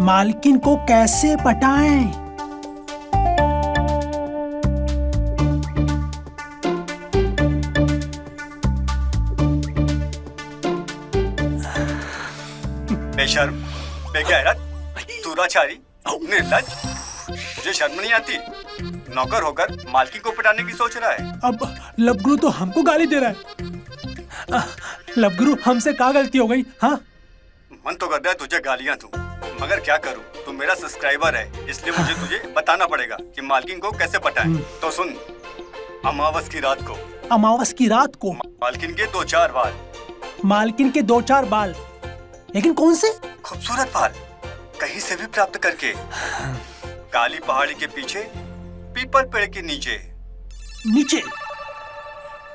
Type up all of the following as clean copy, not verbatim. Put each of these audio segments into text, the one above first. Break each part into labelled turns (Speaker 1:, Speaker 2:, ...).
Speaker 1: मालकिन को कैसे पटाएं?
Speaker 2: बेशर्म, बेगैरत, दुराचारी, निर्लज्ज, तुझे शर्म नहीं आती? नौकर होकर मालकिन को पिटाने की सोच रहा है।
Speaker 1: अब लवगुरु तो हमको गाली दे रहा है। लवगुरु, हमसे क्या गलती हो गई? हाँ,
Speaker 2: मन तो कर रहा है तुझे गालियां दूं, मगर क्या करूं? तू मेरा सब्सक्राइबर है, इसलिए मुझे तुझे बताना पड़ेगा कि मालकिन को कैसे पटाएं। तो सुन, अमावस की रात को मालकिन के 2-4 बाल।
Speaker 1: मालकिन के 2-4 बाल, लेकिन कौन से?
Speaker 2: खूबसूरत बाल, कहीं से भी प्राप्त करके। काली पहाड़ी के पीछे, पीपल पेड़ के नीचे।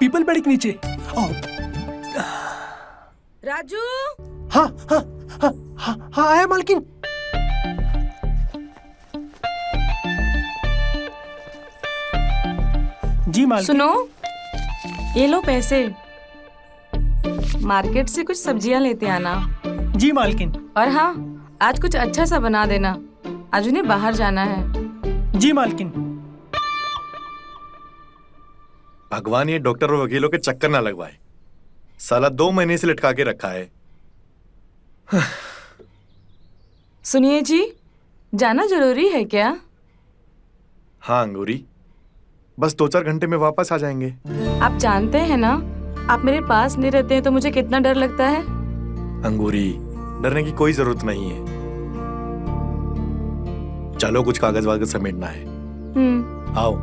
Speaker 1: पीपल पेड़ के नीचे।
Speaker 3: राजू।
Speaker 1: हाँ हाँ हाँ हाँ हाँ, आया मालकिन। जी मालकिन।
Speaker 3: सुनो, ये लो पैसे, मार्केट से कुछ सब्जियां लेते आना।
Speaker 1: जी मालकिन।
Speaker 3: और हाँ, आज कुछ अच्छा सा बना देना, आज उन्हें बाहर जाना है।
Speaker 1: जी मालकिन।
Speaker 4: भगवान ये डॉक्टर और वकीलों के चक्कर ना लगवाए, साला 2 महीने से लटका के रखा है।
Speaker 3: सुनिए जी, जाना जरूरी है क्या?
Speaker 4: हाँ अंगूरी, बस 2-4 घंटे में वापस आ जाएंगे।
Speaker 3: आप जानते हैं ना, आप मेरे पास नहीं रहते हैं तो मुझे कितना डर लगता है।
Speaker 4: अंगूरी, डरने की कोई जरूरत नहीं है। चलो, कुछ कागज वागज समेटना है। आओ।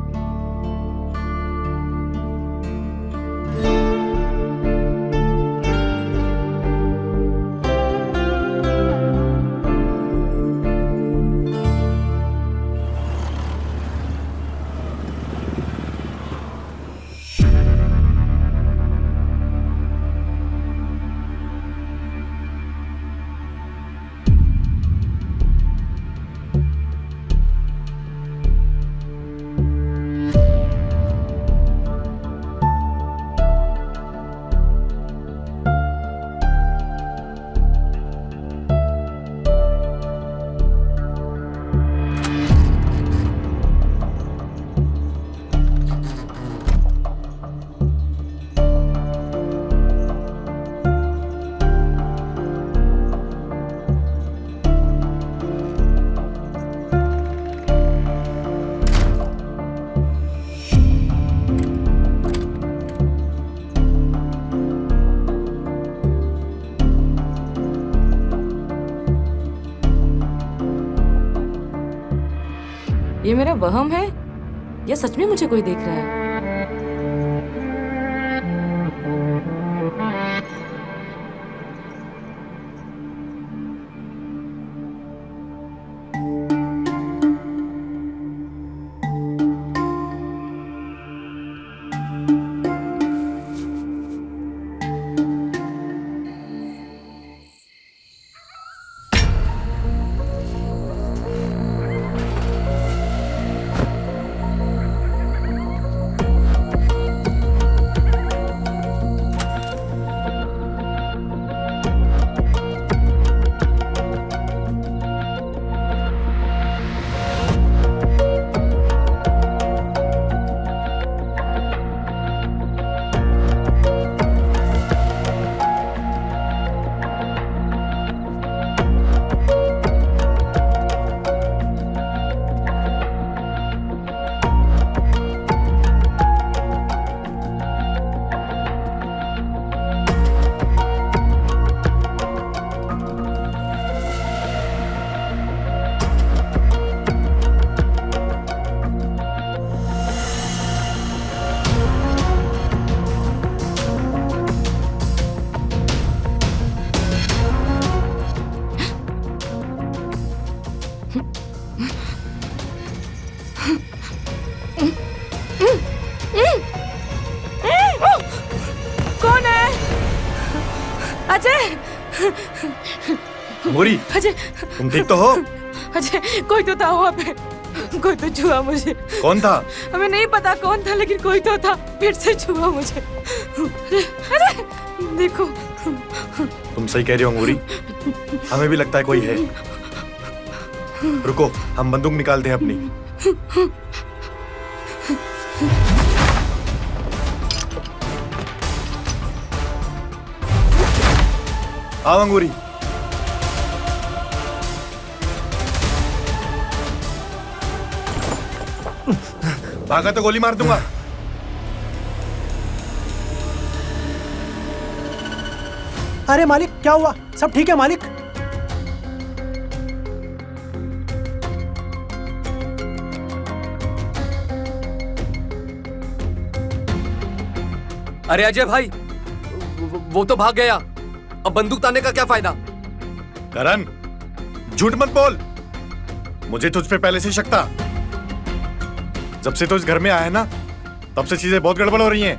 Speaker 3: ये मेरा वहम है या सच में मुझे कोई देख रहा है? कौन है? अजय!
Speaker 4: मोरी,
Speaker 3: अजय!
Speaker 4: तुम ठीक तो हो?
Speaker 3: अजय, कोई तो था वहाँ पे, कोई तो छुआ मुझे।
Speaker 4: कौन था?
Speaker 3: हमें नहीं पता कौन था, लेकिन कोई तो था, फिर से छुआ मुझे। अरे देखो।
Speaker 4: तुम सही कह रही हो अंगूरी, हमें भी लगता है कोई है। रुको, हम बंदूक निकालते हैं अपनी। आओ अंगूरी। भागा तो गोली मार दूंगा।
Speaker 1: अरे मालिक, क्या हुआ? सब ठीक है मालिक?
Speaker 5: अरे अजय भाई, वो तो भाग गया। अब बंदूक ताने का क्या फायदा?
Speaker 4: करण, झूठ मत बोल। मुझे तुझ पे पहले से ही शक था। जब से तो इस घर में आया है ना, तब से चीजें बहुत गड़बड़ हो रही हैं।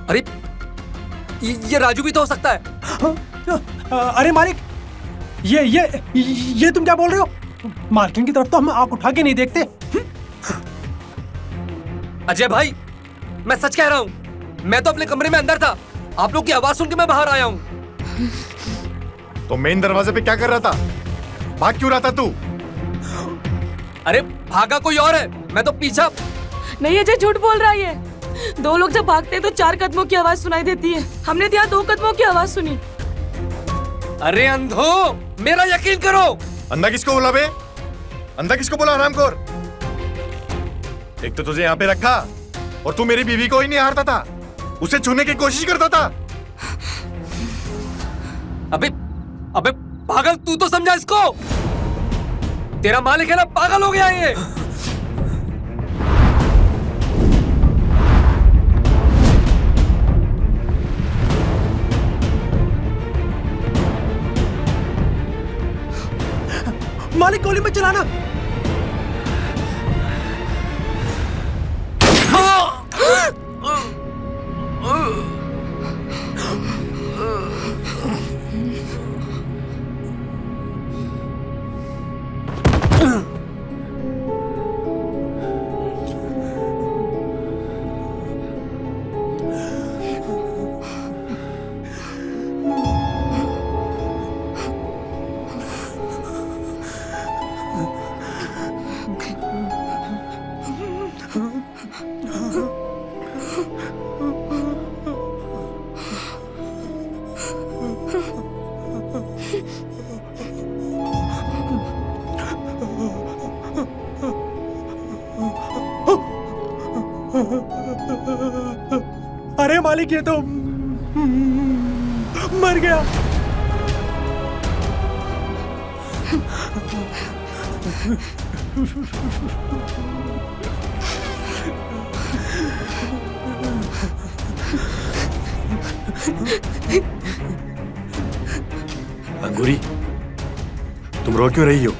Speaker 5: अरे ये राजू भी तो हो सकता है।
Speaker 1: अरे मालिक, ये तुम क्या बोल रहे हो? मालकिन की तरफ तो हम आंख उठा के नहीं देखते।
Speaker 5: अजय भाई, मैं सच कह रहा हूँ। मैं तो अपने कमरे में अंदर था। आप लोग की आवाज सुन के मैं बाहर आया हूँ।
Speaker 4: तो मेन दरवाजे पे क्या कर रहा था? भाग क्यों रहा था तू?
Speaker 5: अरे भागा कोई और है, मैं तो पीछा।
Speaker 3: नहीं अजय, झूठ बोल रहा है ये। दो लोग जब भागते हैं तो 4 कदमों की आवाज सुनाई देती है। हमने तो यहाँ 2 कदमों की आवाज सुनी।
Speaker 5: अरे अंधो, मेरा यकीन करो।
Speaker 4: अंधा किसको बोला बे? अंधा किसको बोला हरामखोर? एक तो तुझे यहाँ पे रखा और तू मेरी बीवी को ही नहीं हारता था, उसे छूने की कोशिश करता था।
Speaker 5: अबे पागल, तू तो समझा इसको। तेरा मालिक है ना, पागल हो गया ये।
Speaker 1: मालिक, गोली मत चलाना। अरे मालिक, ये तो मर गया।
Speaker 4: अंगूरी, तुम रो क्यों रही हो?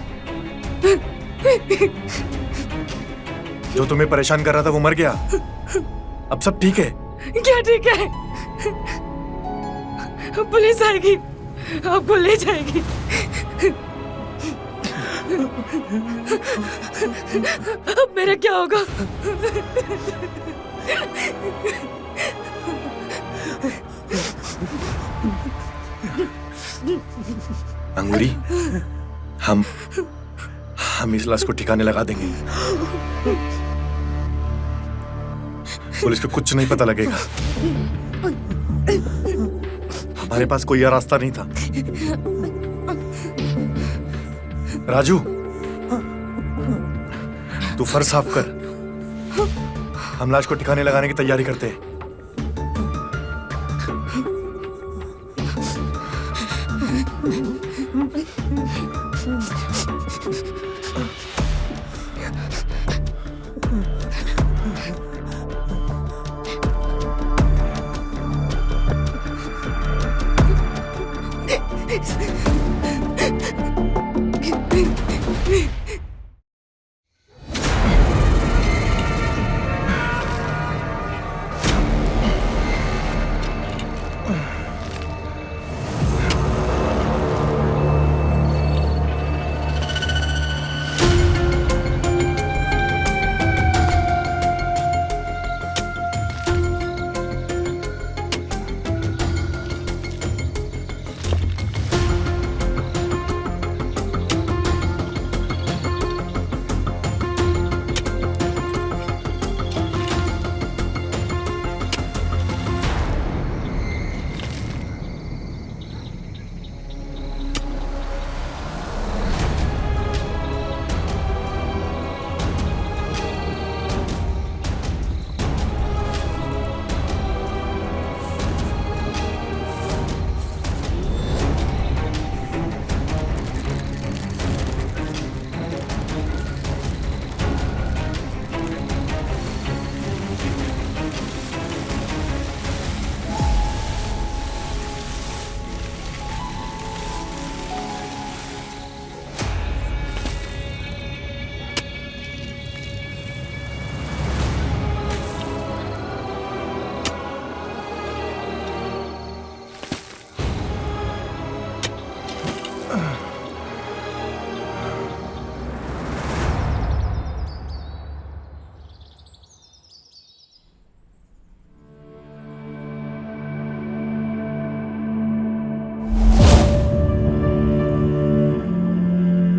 Speaker 4: जो तुम्हें परेशान कर रहा था वो मर गया। अब सब ठीक है।
Speaker 3: क्या ठीक है? पुलिस आएगी, आपको ले जाएगी। अब मेरा क्या होगा?
Speaker 4: अंगूरी, हम इस लाश को ठिकाने लगा देंगे। पुलिस को कुछ नहीं पता लगेगा। हमारे पास कोई और रास्ता नहीं था। राजू, तू फर्श साफ कर, हम लाश को ठिकाने लगाने की तैयारी करते हैं।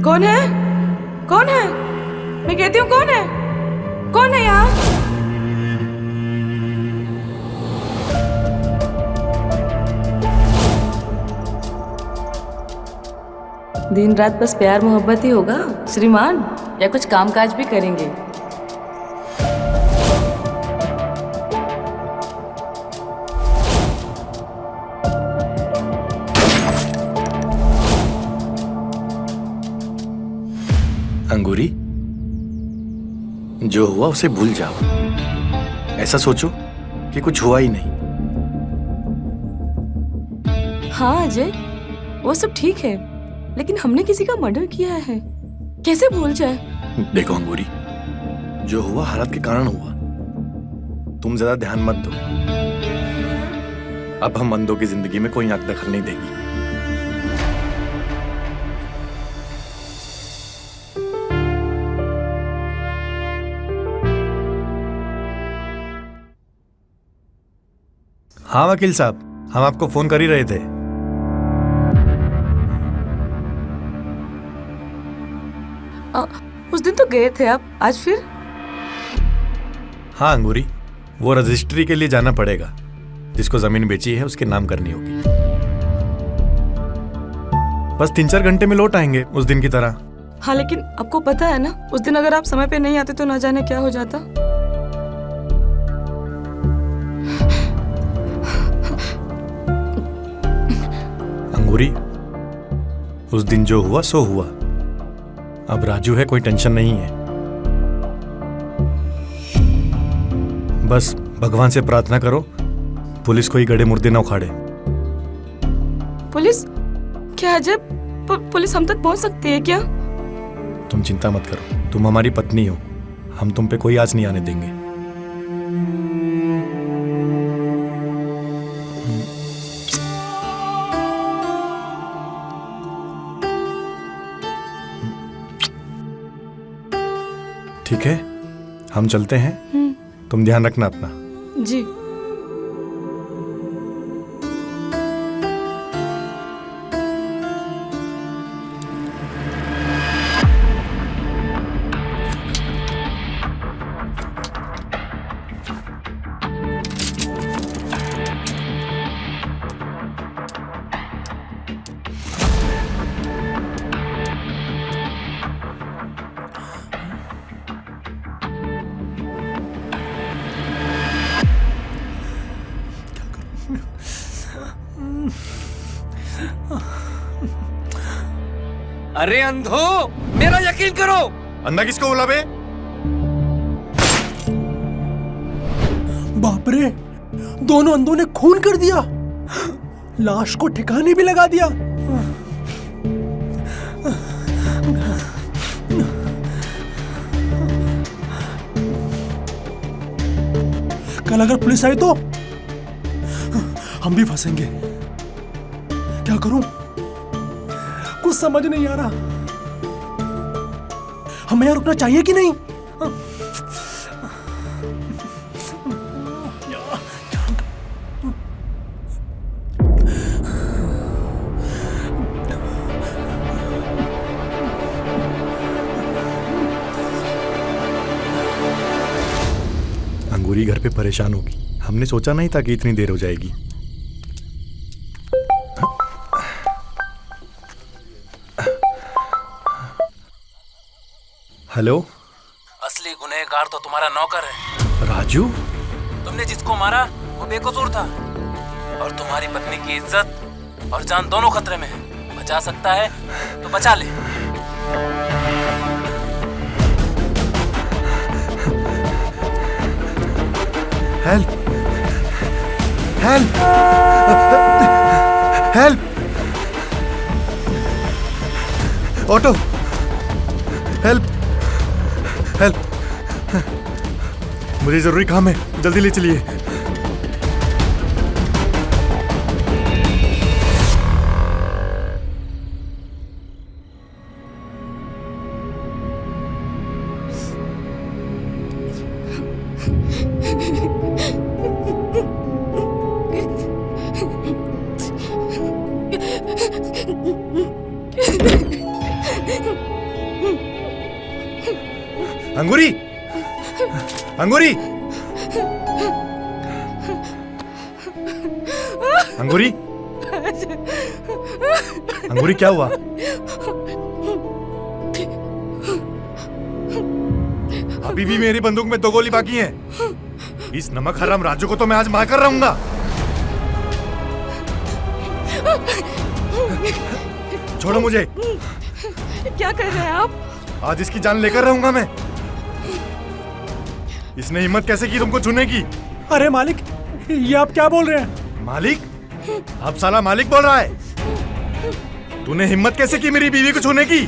Speaker 3: कौन है? कौन है? मैं कहती हूँ कौन है? कौन है यहाँ? दिन रात बस प्यार मोहब्बत ही होगा श्रीमान, या कुछ कामकाज भी करेंगे?
Speaker 4: अंगूरी, जो हुआ उसे भूल जाओ। ऐसा सोचो कि कुछ हुआ ही नहीं।
Speaker 3: हाँ अजय, वो सब ठीक है, लेकिन हमने किसी का मर्डर किया है, कैसे भूल जाए?
Speaker 4: देखो अंगूरी, जो हुआ हालात के कारण हुआ। तुम ज्यादा ध्यान मत दो। अब हम अंधों की जिंदगी में कोई आंख दखल नहीं देगी। हाँ वकील साहब, हम आपको फोन कर ही रहे थे।
Speaker 3: उस दिन तो गए थे आप, आज फिर?
Speaker 4: हाँ अंगूरी, वो रजिस्ट्री के लिए जाना पड़ेगा। जिसको जमीन बेची है उसके नाम करनी होगी। बस 3-4 घंटे में लौट आएंगे उस दिन की तरह।
Speaker 3: हाँ लेकिन आपको पता है ना, उस दिन अगर आप समय पे नहीं आते तो ना जाने क्या हो जाता।
Speaker 4: अंगूरी, उस दिन जो हुआ सो हुआ। अब राजू है, कोई टेंशन नहीं है। बस भगवान से प्रार्थना करो पुलिस कोई गड़े मुर्दे ना उखाड़े।
Speaker 3: पुलिस? क्या अजय, पुलिस हम तक पहुंच सकती है क्या?
Speaker 4: तुम चिंता मत करो, तुम हमारी पत्नी हो, हम तुम पे कोई आँच नहीं आने देंगे। ठीक है, हम चलते हैं। तुम ध्यान रखना अपना।
Speaker 3: जी।
Speaker 5: अरे अंधो, मेरा यकीन करो।
Speaker 4: अंधा किसको बोला बे?
Speaker 1: बाप रे, दोनों अंधों ने खून कर दिया, लाश को ठिकाने भी लगा दिया। कल अगर पुलिस आई तो हम भी फंसेंगे। क्या करूं, कुछ समझ नहीं आ रहा। हमें यहाँ रुकना चाहिए कि नहीं?
Speaker 4: अंगूरी घर पे परेशान होगी। हमने सोचा नहीं था कि इतनी देर हो जाएगी। हेलो,
Speaker 6: असली गुनहगार तो तुम्हारा नौकर है
Speaker 4: राजू।
Speaker 6: तुमने जिसको मारा वो बेकसूर था, और तुम्हारी पत्नी की इज्जत और जान दोनों खतरे में है। बचा सकता है तो बचा ले।
Speaker 4: Help, help, help, auto, help, help, मुझे जरूरी काम है, जल्दी ले चलिए। अंगूरी, अंगूरी, अंगूरी, अंगूरी, क्या हुआ? अभी भी मेरी बंदूक में 2 गोली बाकी है। इस नमक हराम राजू को तो मैं आज मार कर रहूंगा। छोड़ो मुझे।
Speaker 3: क्या कर रहे हैं आप?
Speaker 4: आज इसकी जान लेकर रहूंगा मैं। इसने हिम्मत कैसे की तुमको छूने की?
Speaker 1: अरे मालिक, ये आप क्या बोल रहे हैं?
Speaker 4: मालिक? अब साला मालिक बोल रहा है। तूने हिम्मत कैसे की मेरी बीवी को छूने की?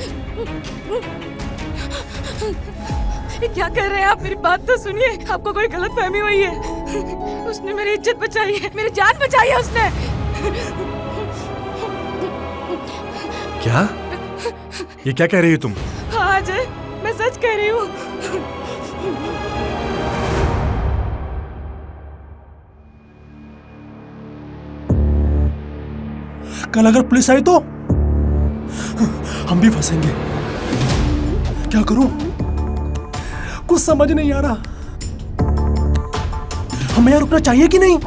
Speaker 3: क्या कर रहे हैं आप? मेरी बात तो सुनिए। आपको कोई गलत फहमी हुई है। उसने मेरी इज्जत बचाई है, मेरी जान बचाई है उसने।
Speaker 4: क्या? ये क्या कह रही हो तुम?
Speaker 3: हाँ अजय, मैं सच कह रही हूँ।
Speaker 1: कल अगर पुलिस आई तो हम भी फंसेंगे। क्या करूं? कुछ समझ नहीं आ रहा। हमें यहाँ रुकना चाहिए कि नहीं?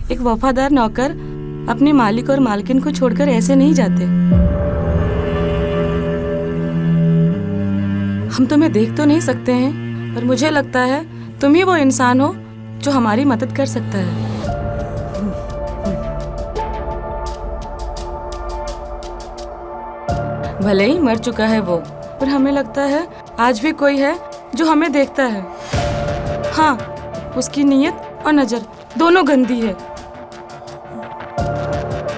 Speaker 3: एक वफादार नौकर अपने मालिक और मालकिन को छोड़कर ऐसे नहीं जाते। हम तुम्हें देख तो नहीं सकते हैं, पर मुझे लगता है तुम ही वो इंसान हो जो हमारी मदद कर सकता है। भले ही मर चुका है वो, पर हमें लगता है आज भी कोई है जो हमें देखता है। हाँ, उसकी नीयत और नजर दोनों गंदी है,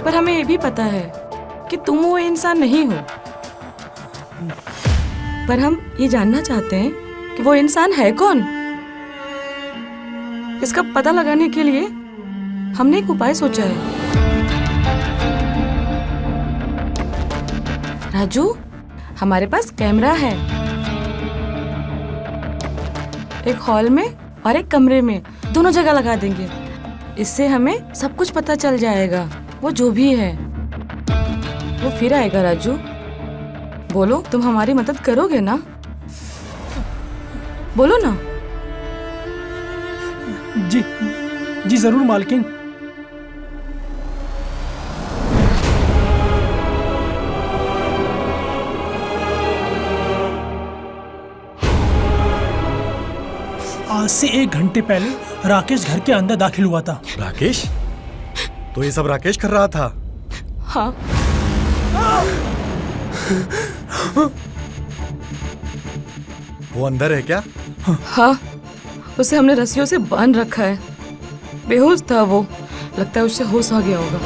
Speaker 3: पर हमें ये भी पता है कि तुम वो इंसान नहीं हो। पर हम ये जानना चाहते हैं कि वो इंसान है कौन। इसका पता लगाने के लिए हमने एक उपाय सोचा है। राजू, हमारे पास कैमरा है, एक हॉल में और एक कमरे में, दोनों जगह लगा देंगे। इससे हमें सब कुछ पता चल जाएगा। वो जो भी है वो फिर आएगा। राजू, बोलो, तुम हमारी मदद करोगे ना? बोलो ना।
Speaker 1: जी जी जरूर मालकिन। आज से 1 घंटे पहले राकेश घर के अंदर दाखिल हुआ था।
Speaker 4: राकेश? तो ये सब राकेश कर रहा था?
Speaker 3: हाँ।
Speaker 4: वो अंदर है क्या?
Speaker 3: हाँ, उसे हमने रस्सियों से बांध रखा है। बेहोश था वो, लगता है उससे होश आ गया होगा।